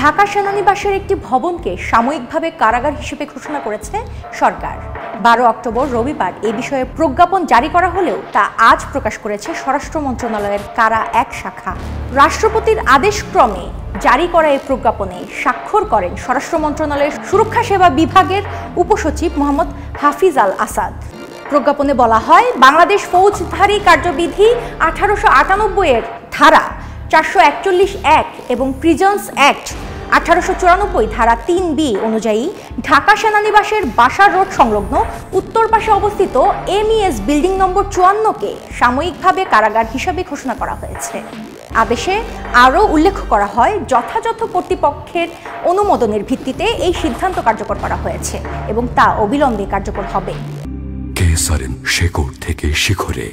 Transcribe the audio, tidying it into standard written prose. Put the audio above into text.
ঢাকা সেনানিবাসের একটি ভবনকে সাময়িকভাবে কারাগার হিসেবে ঘোষণা করেছে সরকার। 12 অক্টোবর রবিবার এ বিষয়ে প্রজ্ঞাপন জারি করা হলেও তা আজ প্রকাশ করেছে স্বরাষ্ট্র মন্ত্রণালয়ের কারা এক শাখা। রাষ্ট্রপতির আদেশক্রমে জারি করা এই প্রজ্ঞাপনে স্বাক্ষর করেন স্বরাষ্ট্র মন্ত্রণালয়ের সুরক্ষা সেবা বিভাগের উপসচিব মোহাম্মদ হাফিজ আল আসাদ। প্রজ্ঞাপনে বলা হয়, বাংলাদেশ ফৌজদারি কার্যবিধি 1898 এর ধারা 441 এবং প্রিজনস অ্যাক্ট 1894 ধারা 3B অনুযায়ী ঢাকা সেনানিবাসের বাসার রোড সংলগ্ন উত্তর পাশে অবস্থিত MES বিল্ডিং নম্বর 54-কে সাময়িকভাবে কারাগার হিসাবে ঘোষণা করা হয়েছে। আদেশে আরও উল্লেখ করা হয়, যথাযথ কর্তৃপক্ষের অনুমোদনের ভিত্তিতে এই সিদ্ধান্ত কার্যকর করা হয়েছে এবং তা অবিলম্বে কার্যকর হবে। কেএসআরএম শেকড় থেকে শিখরে।